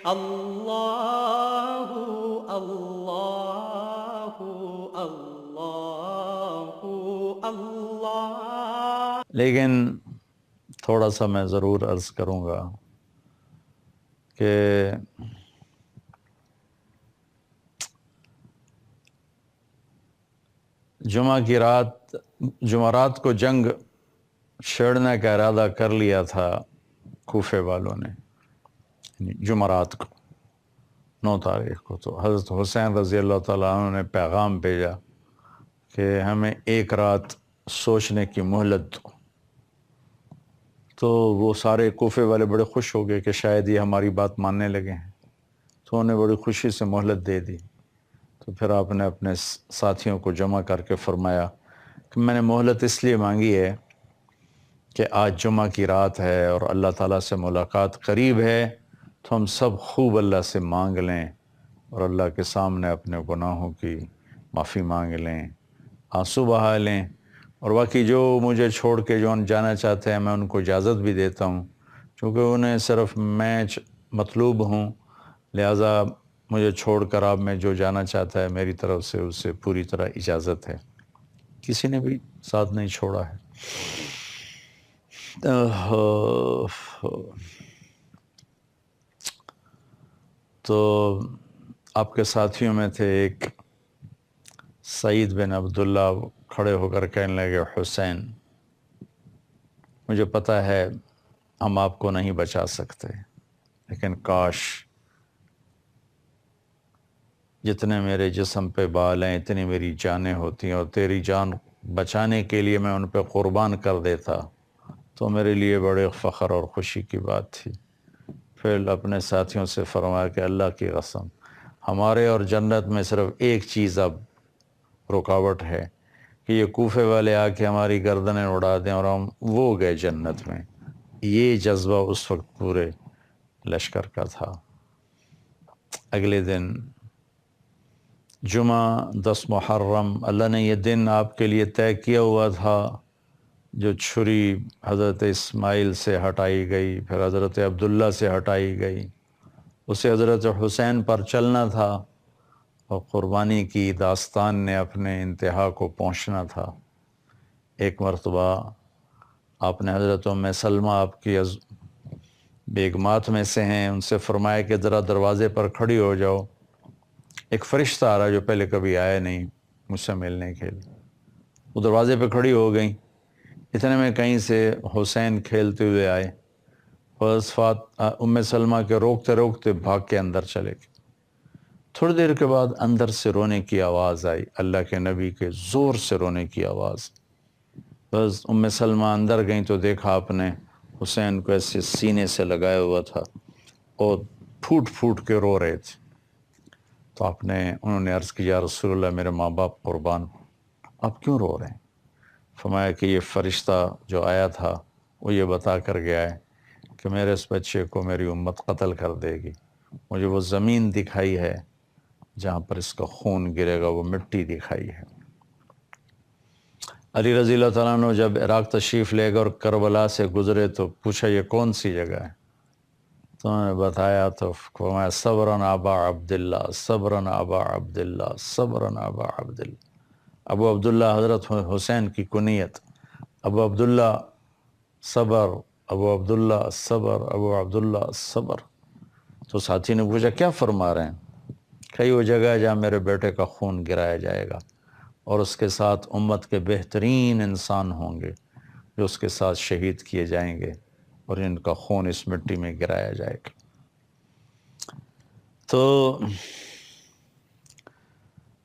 اللہ اللہ اللہ اللہ۔ لیکن تھوڑا سا میں ضرور عرض کروں گا کہ جمعہ کی رات، جمعرات کو جنگ چھیڑنے کا ارادہ کر لیا تھا کوفے والوں نے، یعنی جمعرات کو 9 تاریخ کو۔ تو حضرت حسین رضی اللہ تعالیٰ عنہ نے پیغام بھیجا کہ ہمیں ایک رات سوچنے کی مہلت دو۔ تو وہ سارے کوفے والے بڑے خوش ہو گئے کہ شاید یہ ہماری بات ماننے لگے ہیں، تو انہوں نے بڑی خوشی سے مہلت دے دی۔ تو پھر آپ نے اپنے ساتھیوں کو جمع کر کے فرمایا کہ میں نے مہلت اس لیے مانگی ہے کہ آج جمعہ کی رات ہے اور اللہ تعالیٰ سے ملاقات قریب ہے، تو ہم سب خوب اللہ سے مانگ لیں اور اللہ کے سامنے اپنے گناہوں کی معافی مانگ لیں، آنسو بہا لیں، اور باقی جو مجھے چھوڑ کے جو جانا چاہتے ہیں میں ان کو اجازت بھی دیتا ہوں، کیونکہ انہیں صرف میں مطلوب ہوں، لہٰذا مجھے چھوڑ کر آپ میں جو جانا چاہتا ہے میری طرف سے اسے پوری طرح اجازت ہے۔ کسی نے بھی ساتھ نہیں چھوڑا ہے۔ تو آپ کے ساتھیوں میں تھے ایک سعید بن عبداللہ، کھڑے ہو کر کہنے لگے حسین، مجھے پتہ ہے ہم آپ کو نہیں بچا سکتے، لیکن کاش جتنے میرے جسم پہ بال ہیں اتنی میری جانیں ہوتی ہیں، اور تیری جان بچانے کے لیے میں ان پہ قربان کر دیتا تو میرے لیے بڑے فخر اور خوشی کی بات تھی۔ پھر اپنے ساتھیوں سے فرمایا کہ اللہ کی قسم، ہمارے اور جنت میں صرف ایک چیز اب رکاوٹ ہے کہ یہ کوفے والے آ کے ہماری گردنیں اڑا دیں اور ہم وہ گئے جنت میں۔ یہ جذبہ اس وقت پورے لشکر کا تھا۔ اگلے دن جمعہ 10 محرم، اللہ نے یہ دن آپ کے لیے طے کیا ہوا تھا۔ جو چھری حضرت اسماعیل سے ہٹائی گئی، پھر حضرت عبداللہ سے ہٹائی گئی، اسے حضرت حسین پر چلنا تھا، اور قربانی کی داستان نے اپنے انتہا کو پہنچنا تھا۔ ایک مرتبہ آپ نے حضرت ام سلمہ، آپ کی بیگمات میں سے ہیں، ان سے فرمایا کہ ذرا دروازے پر کھڑی ہو جاؤ، ایک فرشتہ آ رہا جو پہلے کبھی آیا نہیں مجھ سے ملنے کے لیے۔ وہ دروازے پہ کھڑی ہو گئیں، اتنے میں کہیں سے حسین کھیلتے ہوئے آئے، ام سلمہ کے روکتے روکتے بھاگ کے اندر چلے گئے۔ تھوڑی دیر کے بعد اندر سے رونے کی آواز آئی، اللہ کے نبی کے زور سے رونے کی آواز۔ بس ام سلمہ اندر گئیں تو دیکھا آپ نے حسین کو ایسے سینے سے لگایا ہوا تھا اور پھوٹ پھوٹ کے رو رہے تھے۔ تو انہوں نے عرض کی یا رسول اللہ، میرے ماں باپ قربان، آپ کیوں رو رہے ہیں؟ فرمایا کہ یہ فرشتہ جو آیا تھا وہ یہ بتا کر گیا ہے کہ میرے اس بچے کو میری امت قتل کر دے گی، مجھے وہ زمین دکھائی ہے جہاں پر اس کا خون گرے گا، وہ مٹی دکھائی ہے۔ علی رضی اللہ تعالیٰ عنہ جب عراق تشریف لے گئے اور کربلا سے گزرے تو پوچھا یہ کون سی جگہ ہے؟ تو انہوں نے بتایا تو فرمایا صبرن ابا عبداللہ، صبرن ابا عبداللہ، صبرن ابا عبداللہ۔ ابو عبداللہ حضرت حسین کی کنیت، ابو عبداللہ صبر، ابو عبداللہ صبر، ابو عبداللہ صبر۔ تو ساتھی نے پوچھا کیا فرما رہے ہیں؟ کہ وہ جگہ ہے جہاں میرے بیٹے کا خون گرایا جائے گا، اور اس کے ساتھ امت کے بہترین انسان ہوں گے جو اس کے ساتھ شہید کیے جائیں گے، اور ان کا خون اس مٹی میں گرایا جائے گا۔ تو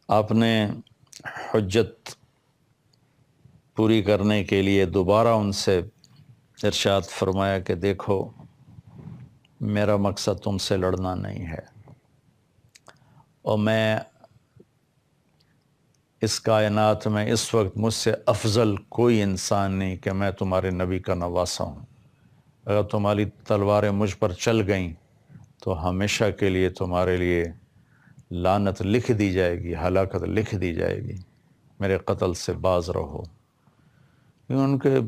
آپ نے حجت پوری کرنے کے لیے دوبارہ ان سے ارشاد فرمایا کہ دیکھو میرا مقصد تم سے لڑنا نہیں ہے، اور میں اس کائنات میں اس وقت مجھ سے افضل کوئی انسان نہیں کہ میں تمہارے نبی کا نواسا ہوں۔ اگر تمہاری تلواریں مجھ پر چل گئیں تو ہمیشہ کے لیے تمہارے لیے لعنت لکھ دی جائے گی، ہلاکت لکھ دی جائے گی، میرے قتل سے باز رہو۔ ان کے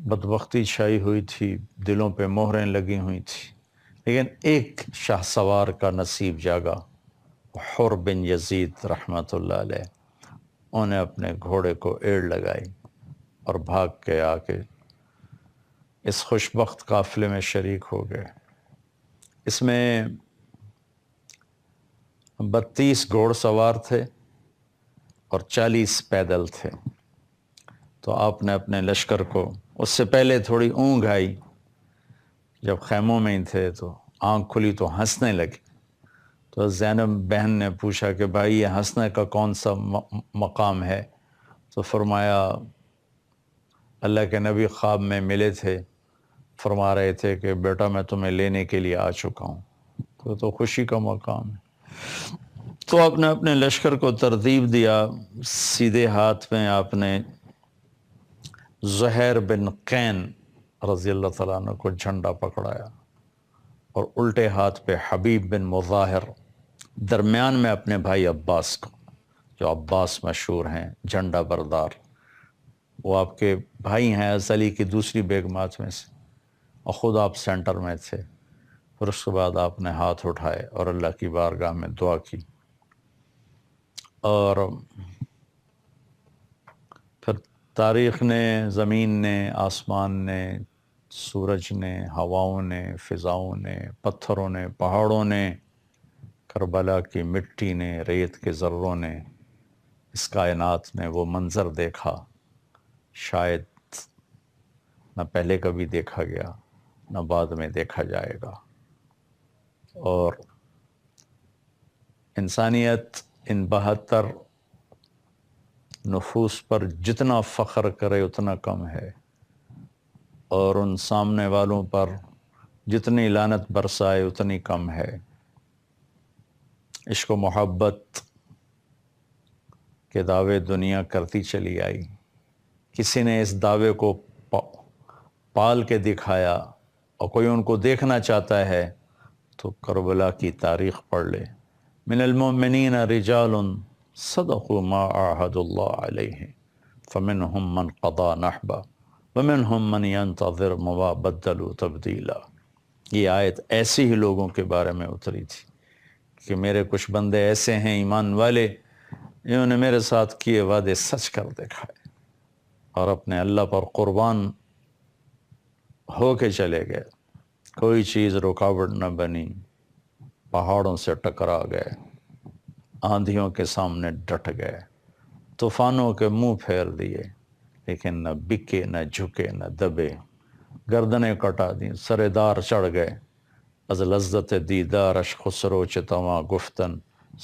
بدبختی چھائی ہوئی تھی، دلوں پہ مہریں لگی ہوئی تھی، لیکن ایک شاہ سوار کا نصیب جاگا، حر بن یزید رحمۃ اللہ علیہ، انہیں اپنے گھوڑے کو ایڑ لگائی اور بھاگ کے آ کے اس خوشبخت قافلے میں شریک ہو گئے۔ اس میں 32 گھوڑ سوار تھے اور 40 پیدل تھے۔ تو آپ نے اپنے لشکر کو، اس سے پہلے تھوڑی اونگ آئی، جب خیموں میں ہی تھے تو آنکھ کھلی تو ہنسنے لگے۔ تو زینب بہن نے پوچھا کہ بھائی یہ ہنسنے کا کون سا مقام ہے؟ تو فرمایا اللہ کے نبی خواب میں ملے تھے، فرما رہے تھے کہ بیٹا میں تمہیں لینے کے لیے آ چکا ہوں، تو خوشی کا مقام ہے۔ تو آپ نے اپنے لشکر کو ترتیب دیا، سیدھے ہاتھ میں آپ نے زہیر بن قین رضی اللہ تعالیٰ عنہ کو جھنڈا پکڑایا، اور الٹے ہاتھ پہ حبیب بن مظاہر، درمیان میں اپنے بھائی عباس کو، جو عباس مشہور ہیں جھنڈا بردار، وہ آپ کے بھائی ہیں علی کی دوسری بیگمات میں سے، اور خود آپ سینٹر میں تھے۔ پھر اس کے بعد آپ نے ہاتھ اٹھائے اور اللہ کی بارگاہ میں دعا کی، اور پھر تاریخ نے، زمین نے، آسمان نے، سورج نے، ہواؤں نے، فضاؤں نے، پتھروں نے، پہاڑوں نے، کربلا کی مٹی نے، ریت کے ذروں نے، اس کائنات نے وہ منظر دیکھا شاید نہ پہلے کبھی دیکھا گیا نہ بعد میں دیکھا جائے گا۔ اور انسانیت ان 72 نفوس پر جتنا فخر کرے اتنا کم ہے، اور ان سامنے والوں پر جتنی لعنت برسائے اتنی کم ہے۔ عشق و محبت کے دعوے دنیا کرتی چلی آئی، کسی نے اس دعوے کو پال کے دکھایا، اور کوئی ان کو دیکھنا چاہتا ہے تو کربلا کی تاریخ پڑھ لے۔ من المؤمنین رجال صدقوا ما عاهدوا الله علیہ فمنهم من قضى نحبه ومنهم من ينتظر وما بدلوا تبدیلا۔ یہ آیت ایسی ہی لوگوں کے بارے میں اتری تھی کہ میرے کچھ بندے ایسے ہیں ایمان والے، انہوں نے میرے ساتھ کیے وعدے سچ کر دکھائے اور اپنے اللہ پر قربان ہو کے چلے گئے، کوئی چیز رکاوٹ نہ بنی، پہاڑوں سے ٹکرا گئے، آندھیوں کے سامنے ڈٹ گئے، طوفانوں کے منہ پھیر دیے، لیکن نہ بکے نہ جھکے نہ دبے، گردنیں کٹا دیں، سر دار چڑھ گئے، از لذت دیدارش خسرو چتواں گفتن،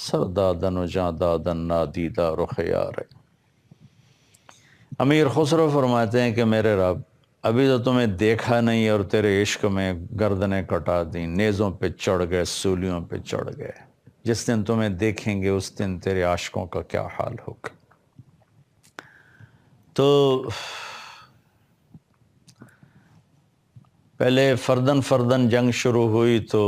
سر دادن و جاں دادن نادیدہ رخ یار۔ امیر خسرو فرماتے ہیں کہ میرے رب ابھی تو تمہیں دیکھا نہیں اور تیرے عشق میں گردنیں کٹا دیں، نیزوں پہ چڑھ گئے، سولیوں پہ چڑھ گئے، جس دن تمہیں دیکھیں گے اس دن تیرے عاشقوں کا کیا حال ہوگا۔ تو پہلے فردن فردن جنگ شروع ہوئی تو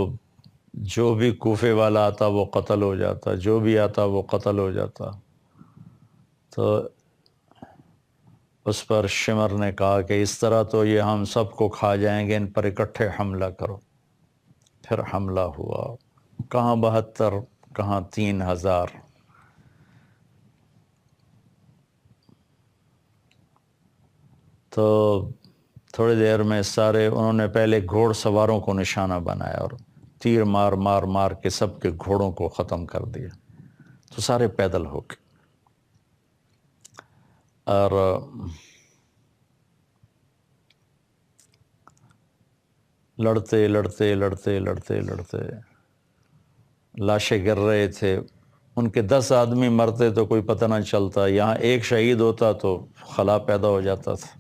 جو بھی کوفے والا آتا وہ قتل ہو جاتا، جو بھی آتا وہ قتل ہو جاتا۔ تو اس پر شمر نے کہا کہ اس طرح تو یہ ہم سب کو کھا جائیں گے، ان پر اکٹھے حملہ کرو۔ پھر حملہ ہوا، کہاں 72 کہاں 3000۔ تو تھوڑی دیر میں سارے انہوں نے پہلے گھوڑ سواروں کو نشانہ بنایا اور تیر مار مار مار کے سب کے گھوڑوں کو ختم کر دیا، تو سارے پیدل ہو گئے، اور لڑتے لڑتے لڑتے لڑتے لڑتے لاشیں گر رہے تھے، ان کے 10 آدمی مرتے تو کوئی پتہ نہ چلتا، یہاں ایک شہید ہوتا تو خلا پیدا ہو جاتا تھا،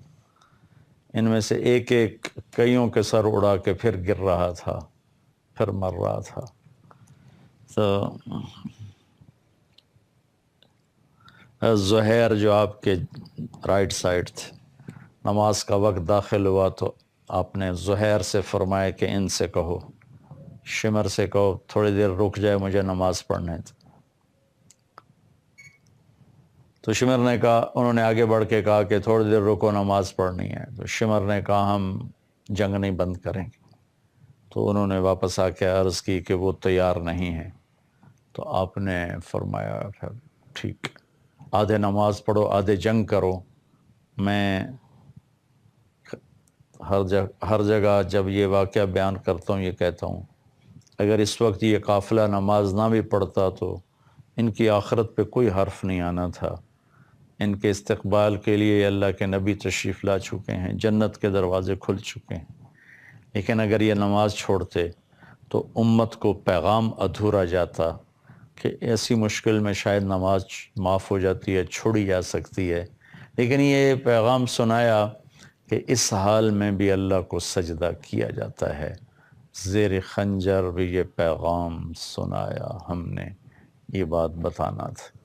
ان میں سے ایک ایک کئیوں کے سر اڑا کے پھر گر رہا تھا، پھر مر رہا تھا۔ تو زہیر جو آپ کے رائٹ سائڈ تھے، نماز کا وقت داخل ہوا تو آپ نے زہیر سے فرمایا کہ ان سے کہو، شمر سے کہو تھوڑی دیر رک جائے، مجھے نماز پڑھنے دو۔ تو شمر نے کہا، انہوں نے آگے بڑھ کے کہا کہ تھوڑی دیر رکو، نماز پڑھنی ہے۔ تو شمر نے کہا ہم جنگ نہیں بند کریں گے، تو انہوں نے واپس آ کے عرض کی کہ وہ تیار نہیں ہیں. تو آپ نے فرمایا پھر ٹھیک، آدھے نماز پڑھو آدھے جنگ کرو. میں ہر جگہ جب یہ واقعہ بیان کرتا ہوں یہ کہتا ہوں اگر اس وقت یہ قافلہ نماز نہ بھی پڑھتا تو ان کی آخرت پہ کوئی حرف نہیں آنا تھا. ان کے استقبال کے لیے اللہ کے نبی تشریف لا چکے ہیں، جنت کے دروازے کھل چکے ہیں. لیکن اگر یہ نماز چھوڑتے تو امت کو پیغام ادھورا جاتا کہ ایسی مشکل میں شاید نماز معاف ہو جاتی ہے، چھوڑی جا سکتی ہے. لیکن یہ پیغام سنایا کہ اس حال میں بھی اللہ کو سجدہ کیا جاتا ہے. زیر خنجر بھی یہ پیغام سنایا ہم نے. یہ بات بتانا تھا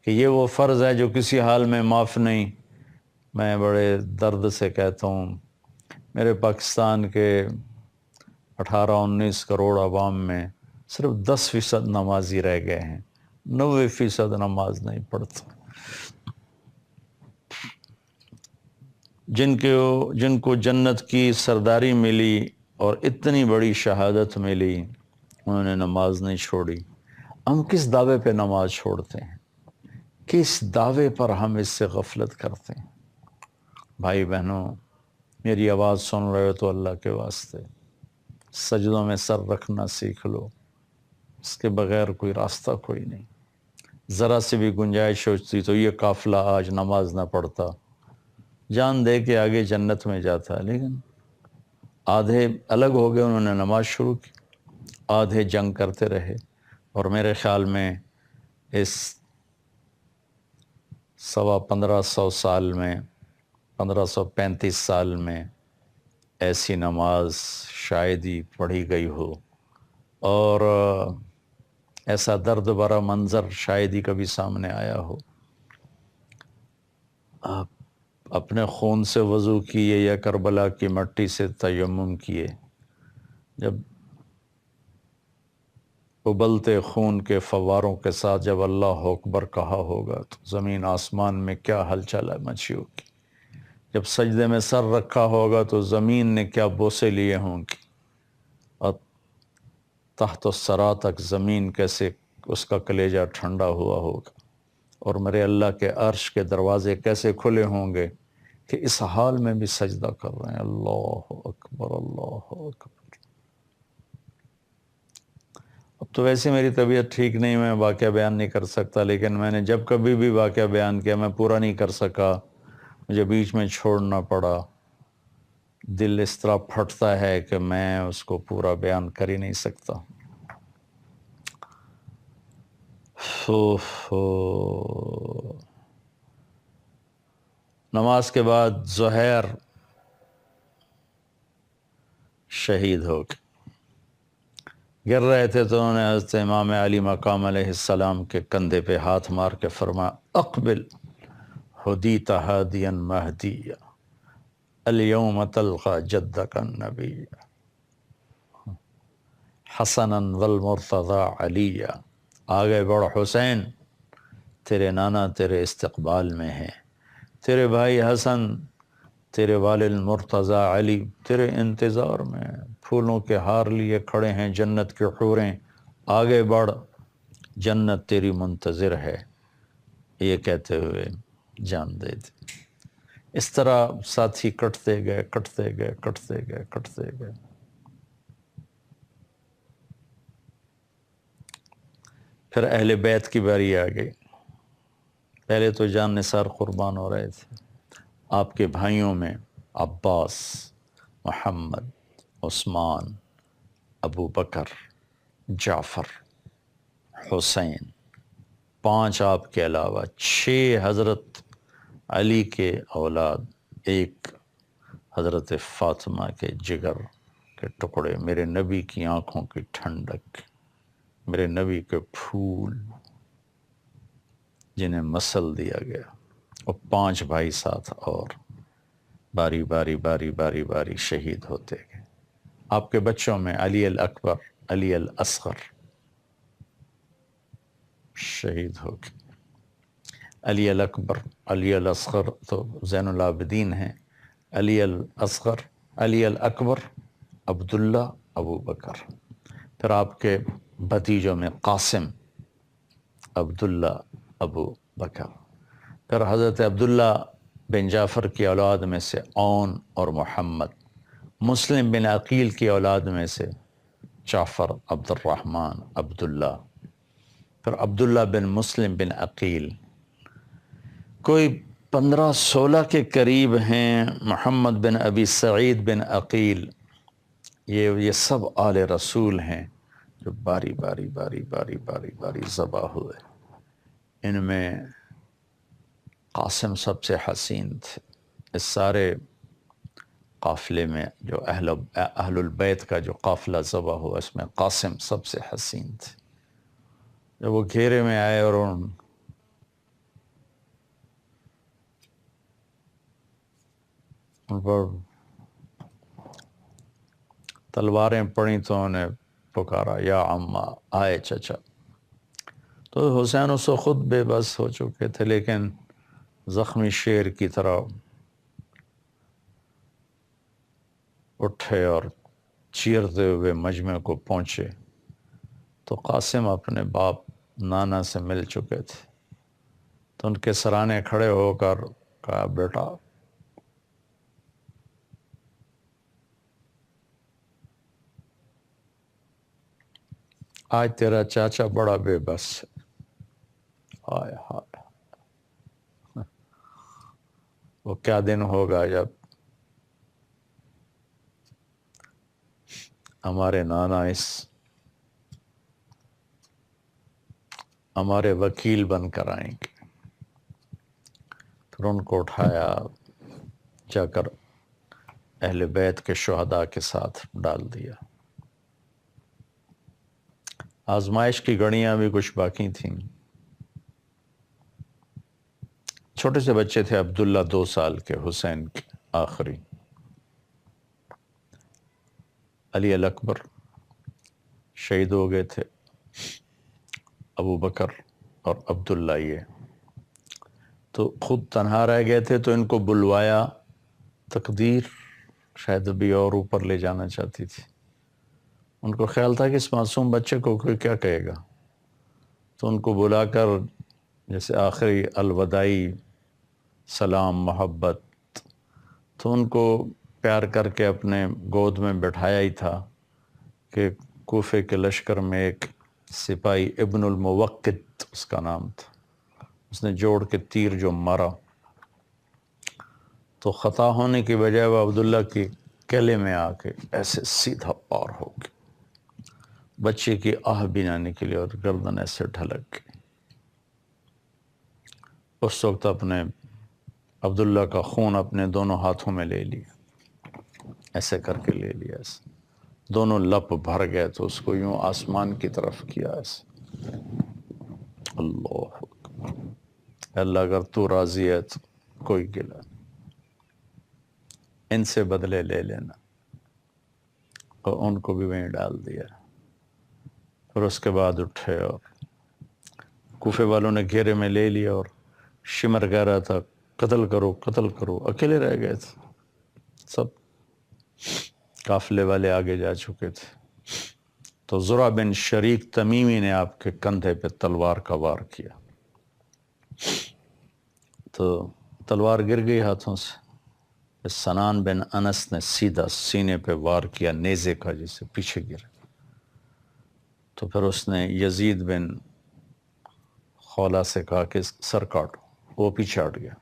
کہ یہ وہ فرض ہے جو کسی حال میں معاف نہیں. میں بڑے درد سے کہتا ہوں میرے پاکستان کے 18-19 کروڑ عوام میں صرف 10% نمازی رہ گئے ہیں، 90% نماز نہیں پڑھتے. جن کو جنت کی سرداری ملی اور اتنی بڑی شہادت ملی انہوں نے نماز نہیں چھوڑی. ہم کس دعوے پہ نماز چھوڑتے ہیں؟ کس دعوے پر ہم اس سے غفلت کرتے ہیں؟ بھائی بہنوں، میری آواز سن رہے ہو تو اللہ کے واسطے سجدوں میں سر رکھنا سیکھ لو. اس کے بغیر کوئی راستہ کوئی نہیں. ذرا سے بھی گنجائش ہوتی تو یہ قافلہ آج نماز نہ پڑھتا، جان دے کے آگے جنت میں جاتا. لیکن آدھے الگ ہو گئے، انہوں نے نماز شروع کی، آدھے جنگ کرتے رہے. اور میرے خیال میں اس 1500 سال میں 1535 سال میں ایسی نماز شاید ہی پڑھی گئی ہو، اور ایسا درد بھرا منظر شاید ہی کبھی سامنے آیا ہو. آپ اپنے خون سے وضو کیے یا کربلا کی مٹی سے تیمم کیے، جب ابلتے خون کے فواروں کے ساتھ جب اللہ اکبر کہا ہوگا تو زمین آسمان میں کیا ہلچل مچی ہوگی. جب سجدے میں سر رکھا ہوگا تو زمین نے کیا بوسے لیے ہوں گی، اور تحت الثری تک زمین کیسے اس کا کلیجہ ٹھنڈا ہوا ہوگا، اور میرے اللہ کے عرش کے دروازے کیسے کھلے ہوں گے کہ اس حال میں بھی سجدہ کر رہے ہیں. اللہ اکبر اللہ اکبر. اب تو ویسے میری طبیعت ٹھیک نہیں، میں واقعہ بیان نہیں کر سکتا، لیکن میں نے جب کبھی بھی واقعہ بیان کیا میں پورا نہیں کر سکا، مجھے بیچ میں چھوڑنا پڑا. دل اس طرح پھٹتا ہے کہ میں اس کو پورا بیان کر ہی نہیں سکتا. نماز کے بعد زہیر شہید ہو گئے. گر رہے تھے تو انہوں نے حضرت امام علی مقام علیہ السلام کے کندھے پہ ہاتھ مار کے فرمایا اقبل ہدیت ہادیا مہدیا الیوم تلقى جدک النبی حسنا والمرتضی علیا. آگے بڑھ حسین، تیرے نانا تیرے استقبال میں ہیں، تیرے بھائی حسن، تیرے والد مرتضی علی تیرے انتظار میں، پھولوں کے ہار لیے کھڑے ہیں جنت کے حوریں، آگے بڑھ جنت تیری منتظر ہے. یہ کہتے ہوئے جان دے دی. اس طرح ساتھی کٹتے گئے کٹتے گئے کٹتے گئے کٹتے گئے. پھر اہل بیت کی باری آ گئی. پہلے تو جان نثار قربان ہو رہے تھے. آپ کے بھائیوں میں عباس، محمد، عثمان، ابو بکر، جعفر، حسین، 5 آپ کے علاوہ 6 حضرت علی کے اولاد، 1 حضرت فاطمہ کے جگر کے ٹکڑے، میرے نبی کی آنکھوں کی ٹھنڈک، میرے نبی کے پھول جنہیں مسل دیا گیا، اور 5 بھائی ساتھ اور باری باری باری باری باری شہید ہوتے گئے. آپ کے بچوں میں علی الاکبر، علی الاصغر شہید ہو گئے. علی الاکبر، علی الاصغر تو زین العابدین ہیں. علی الاصغر، علی الاکبر عبداللہ ابو بکر، پھر آپ کے بھتیجوں میں قاسم، عبداللہ، ابو بکر، پھر حضرت عبداللہ بن جعفر کی اولاد میں سے اون اور محمد، مسلم بن عقیل کی اولاد میں سے جعفر، عبد الرحمن، عبداللہ، پھر عبداللہ بن مسلم بن عقیل، کوئی 15-16 کے قریب ہیں، محمد بن ابی سعید بن عقیل، یہ سب آل رسول ہیں جو باری باری باری باری باری باری ذبح ہوئے۔ ان میں قاسم سب سے حسین تھے۔ اس سارے قافلے میں جو اہل البیت کا جو قافلہ ذبح ہوا، اس میں قاسم سب سے حسین تھے۔ جب وہ گھیرے میں آئے اور ان پر تلواریں پڑیں تو انہیں پکارا یا عمّا، آئے چچا۔ تو حسین اس وقت خود بے بس ہو چکے تھے، لیکن زخمی شیر کی طرح اٹھے اور چیرتے ہوئے مجمع کو پہنچے تو قاسم اپنے باپ نانا سے مل چکے تھے، تو ان کے سرانے کھڑے ہو کر کہا، بیٹا آج تیرا چاچا بڑا بے بس ہے۔ ہائے ہائے، وہ کیا دن ہوگا جب ہمارے نانا ہمارے وکیل بن کر آئیں گے۔ پھر ان کو اٹھایا، جا کر اہل بیت کے شہداء کے ساتھ ڈال دیا۔ آزمائش کی گھڑیاں بھی کچھ باقی تھیں۔ چھوٹے سے بچے تھے عبداللہ 2 سال کے، حسین کے آخری، علی الاکبر شہید ہو گئے تھے، ابو بکر اور عبداللہ یہ تو خود تنہا رہ گئے تھے، تو ان کو بلوایا، تقدیر شاید ابھی اور اوپر لے جانا چاہتی تھی۔ ان کو خیال تھا کہ اس معصوم بچے کو کوئی کیا کہے گا، تو ان کو بلا کر جیسے آخری الوداعی سلام، محبت، تو ان کو پیار کر کے اپنے گود میں بٹھایا ہی تھا کہ کوفے کے لشکر میں ایک سپاہی ابن الموقت اس کا نام تھا، اس نے جوڑ کے تیر جو مارا تو خطا ہونے کی بجائے وہ عبداللہ کی کیلے میں آ کے ایسے سیدھا پار ہو گیا، بچے کی آہ بھی نہ نکلی اور گردن ایسے ڈھلک گئی۔ اس وقت اپنے عبداللہ کا خون اپنے دونوں ہاتھوں میں لے لیا، ایسے کر کے لے لیا، ایسے دونوں لپ بھر گئے، تو اس کو یوں آسمان کی طرف کیا ایسے، اللہ اکبر، اللہ اگر تو راضی ہے تو کوئی گلا نہیں، ان سے بدلے لے لینا، اور ان کو بھی وہیں ڈال دیا۔ پھر اس کے بعد اٹھے اور کوفے والوں نے گھیرے میں لے لیا، اور شمر کہہ رہا تھا قتل کرو قتل کرو، اکیلے رہ گئے تھے، سب قافلے والے آگے جا چکے تھے۔ تو زرع بن شریک تمیمی نے آپ کے کندھے پہ تلوار کا وار کیا، تو تلوار گر گئی ہاتھوں سے۔ سنان بن انس نے سیدھا سینے پہ وار کیا نیزے کا، جسے پیچھے گر، تو پھر اس نے یزید بن خولہ سے کہا کہ سر کاٹو، وہ پیچھے ہٹ گیا،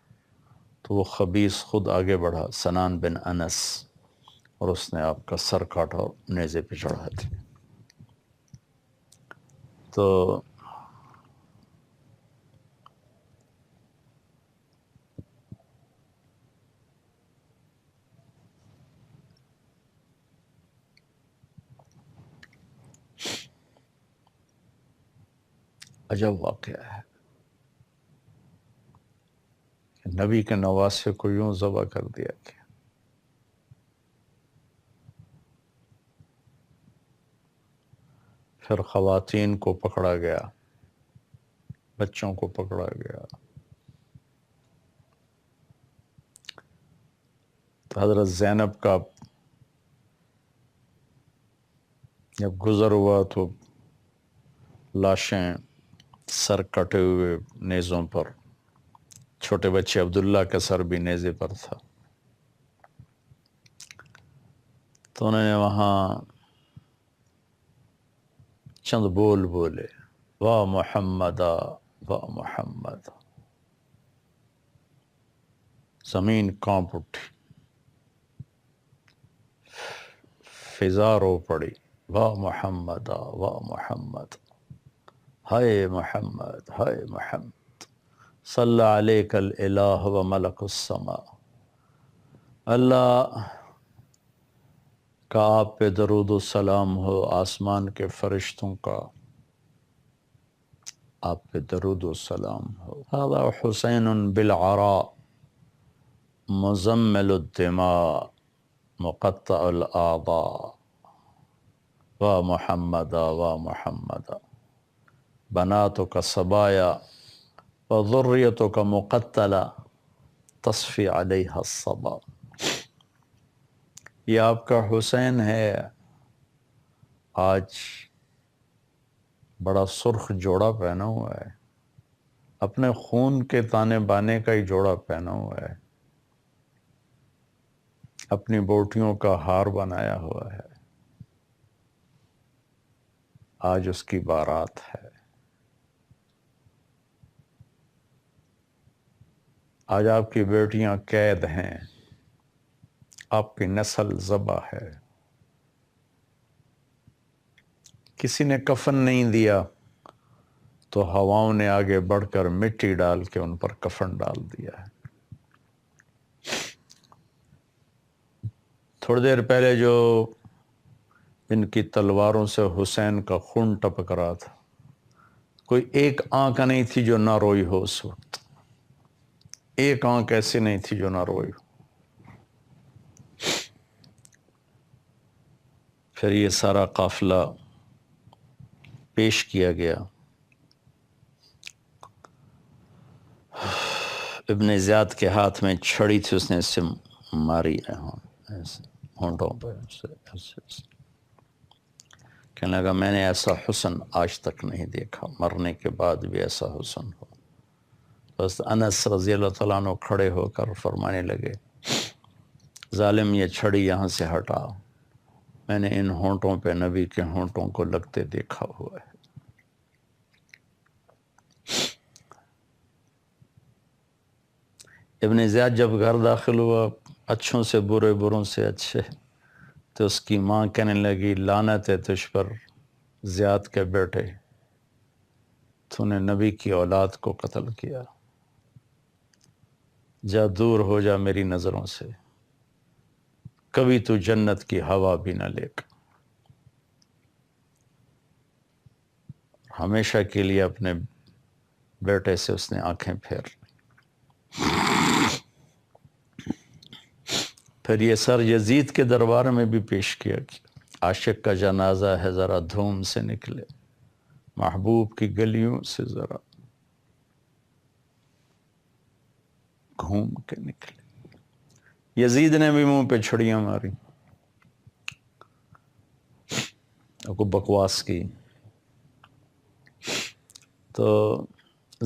تو وہ خبیث خود آگے بڑھا، سنان بن انس، اور اس نے آپ کا سر کاٹا اور نیزے پہ چڑھا دیا۔ تو عجب واقعہ ہے کہ نبی کے نواسے کو یوں ذبح کر دیا گیا۔ پھر خواتین کو پکڑا گیا، بچوں کو پکڑا گیا، تو حضرت زینب کا جب گزر ہوا تو لاشیں سر کٹے ہوئے نیزوں پر، چھوٹے بچے عبداللہ کا سر بھی نیزے پر تھا، تو انہوں نے وہاں چند بول بولے، واہ محمد واہ محمد، زمین کانپ اٹھی، فضا رو پڑی، واہ محمد واہ محمد، ہائے محمد ہائے محمد، صلی علیک الالہ و ملک السماء، اللہ کا آپ پہ درود و سلام ہو، آسمان کے فرشتوں کا آپ پہ درود و سلام ہو۔ هذا حسین بالعراء مزمل الدماء مقطع الاعضاء، واہ محمد واہ محمد، بناتک صبایا وذریتک مقتلہ تصفی علیہا الصبا۔ یہ آپ کا حسین ہے، آج بڑا سرخ جوڑا پہنا ہوا ہے، اپنے خون کے تانے بانے کا ہی جوڑا پہنا ہوا ہے، اپنی بوٹیوں کا ہار بنایا ہوا ہے، آج اس کی بارات ہے، آج آپ کی بیٹیاں قید ہیں، آپ کی نسل ذبح ہے، کسی نے کفن نہیں دیا تو ہواؤں نے آگے بڑھ کر مٹی ڈال کے ان پر کفن ڈال دیا ہے۔ تھوڑی دیر پہلے جو ان کی تلواروں سے حسین کا خون ٹپک رہا تھا، کوئی ایک آنکھ نہیں تھی جو نہ روئی ہو اس وقت، ایک آنکھ ایسی نہیں تھی جو نہ روئی ہو۔ پھر یہ سارا قافلہ پیش کیا گیا، ابن زیاد کے ہاتھ میں چھڑی تھی، اس نے اس سے ماری ایسے ہونٹوں پہ، ایسے کہنے لگا میں نے ایسا حسن آج تک نہیں دیکھا، مرنے کے بعد بھی ایسا حسن ہو۔ بس انس رضی اللہ تعالیٰ عنہ کھڑے ہو کر فرمانے لگے، ظالم یہ چھڑی یہاں سے ہٹا، میں نے ان ہونٹوں پہ نبی کے ہونٹوں کو لگتے دیکھا ہوا ہے۔ ابن زیاد جب گھر داخل ہوا، اچھوں سے برے، بروں سے اچھے، تو اس کی ماں کہنے لگی لعنت ہے تجھ پر زیاد کے بیٹے، تو نے نبی کی اولاد کو قتل کیا، جا دور ہو جا میری نظروں سے، کبھی تو جنت کی ہوا بھی نہ لے کر۔ ہمیشہ کے لیے اپنے بیٹے سے اس نے آنکھیں پھیر لی۔ پھر یہ سر یزید کے دربار میں بھی پیش کیا گیا، عاشق کا جنازہ ہے ذرا دھوم سے نکلے، محبوب کی گلیوں سے ذرا گھوم کے نکلے۔ یزید نے بھی منہ پہ چھڑیاں ماری، کو بکواس کی، تو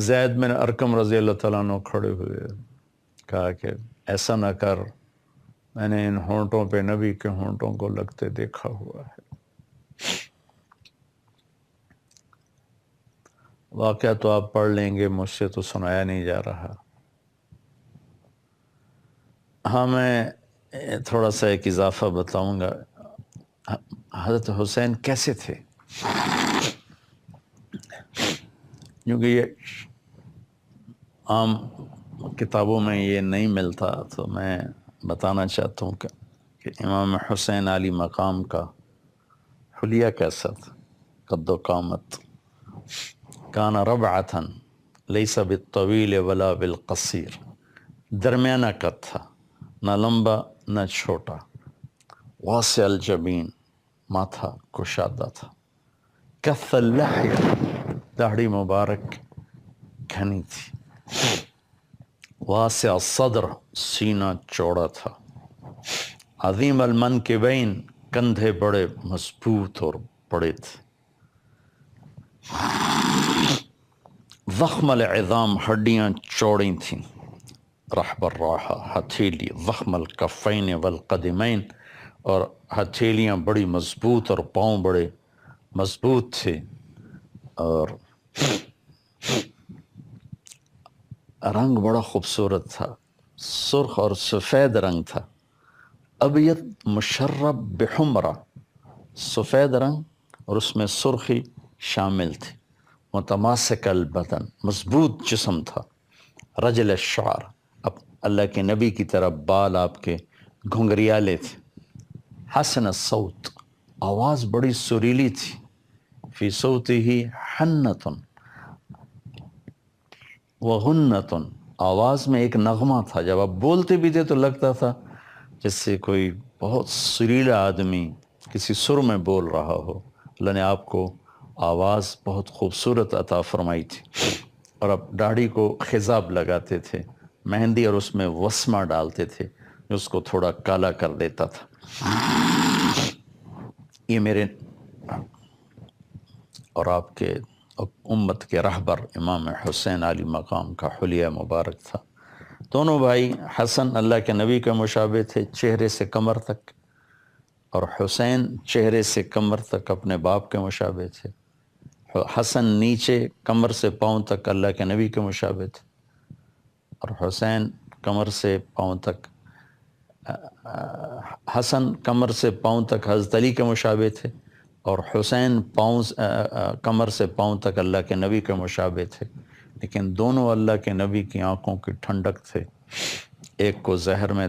زید بن ارقم رضی اللہ تعالیٰ عنہ کھڑے ہوئے، کہا کہ ایسا نہ کر، میں نے ان ہونٹوں پہ نبی کے ہونٹوں کو لگتے دیکھا ہوا ہے۔ واقعہ تو آپ پڑھ لیں گے، مجھ سے تو سنایا نہیں جا رہا۔ ہاں میں تھوڑا سا ایک اضافہ بتاؤں گا، حضرت حسین کیسے تھے، کیونکہ یہ عام کتابوں میں یہ نہیں ملتا، تو میں بتانا چاہتا ہوں کہ امام حسین علی مقام کا حلیہ کیسا تھا، قد و قامت، کان ربعتاً لیس بالطویل ولا بالقصیر، درمیانہ قد تھا، نہ لمبا نہ چھوٹا، واسع الجبین، ماتھا کشادہ تھا، کث اللحیہ، داڑھی مبارک گھنی تھی، واسع الصدر، سینہ چوڑا تھا، عظیم المنکبین، کندھے بڑے مضبوط اور پڑے تھے. ضخم العظام ہڈیاں چوڑی تھیں. رحب الراحہ ہتھیلی. ضخم الکفین والقدمین اور ہتھیلیاں بڑی مضبوط اور پاؤں بڑے مضبوط تھے. اور رنگ بڑا خوبصورت تھا، سرخ اور سفید رنگ تھا. ابیض مشرب بحمرہ، سفید رنگ اور اس میں سرخی شامل تھی. متماسک البدن، مضبوط جسم تھا. رجل الشعر، اب اللہ کے نبی کی طرح بال آپ کے گھنگریالے تھے. حسن الصوت، آواز بڑی سریلی تھی. فی صوتہ حنۃ وغنۃ، آواز میں ایک نغمہ تھا. جب آپ بولتے بھی تھے تو لگتا تھا جس سے کوئی بہت سریلا آدمی کسی سر میں بول رہا ہو. اللہ نے آپ کو آواز بہت خوبصورت عطا فرمائی تھی. اور اب داڑھی کو خضاب لگاتے تھے، مہندی اور اس میں وسمہ ڈالتے تھے جو اس کو تھوڑا کالا کر دیتا تھا. یہ میرے اور آپ کے امت کے رہبر امام حسین علی مقام کا حلیہ مبارک تھا. دونوں بھائی حسن اللہ کے نبی کے مشابہ تھے چہرے سے کمر تک، اور حسین چہرے سے کمر تک اپنے باپ کے مشابہ تھے. حسن نیچے کمر سے پاؤں تک اللہ کے نبی کے مشابہ تھے، اور حسین کمر سے پاؤں تک حسن کمر سے پاؤں تک حضرت علی کے مشابہ تھے، اور حسین کمر سے پاؤں تک اللہ کے نبی کے مشابہ تھے. لیکن دونوں اللہ کے نبی کی آنکھوں کی ٹھنڈک تھے. ایک کو زہر میں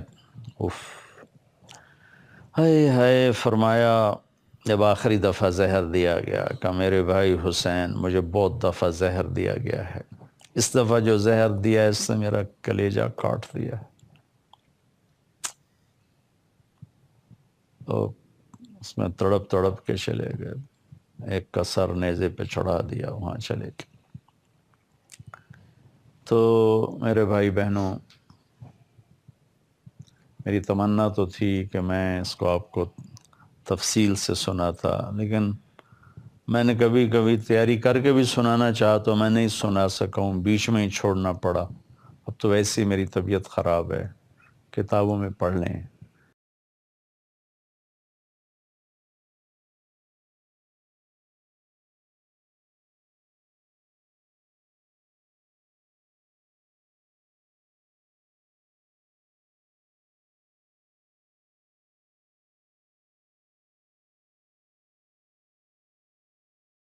ہائے ہائے فرمایا جب آخری دفعہ زہر دیا گیا کہ میرے بھائی حسین مجھے بہت دفعہ زہر دیا گیا ہے، اس دفعہ جو زہر دیا ہے اس سے میرا کلیجہ کاٹ دیا ہے. تو اس میں تڑپ تڑپ کے چلے گئے. ایک کا سر نیزے پہ چڑھا دیا، وہاں چلے گئے. تو میرے بھائی بہنوں، میری تمنا تو تھی کہ میں اس کو آپ کو تفصیل سے سناتا، لیکن میں نے کبھی کبھی تیاری کر کے بھی سنانا چاہا تو میں نہیں سنا سکا ہوں، بیچ میں ہی چھوڑنا پڑا. اب تو ویسے ہی میری طبیعت خراب ہے، کتابوں میں پڑھ لیں.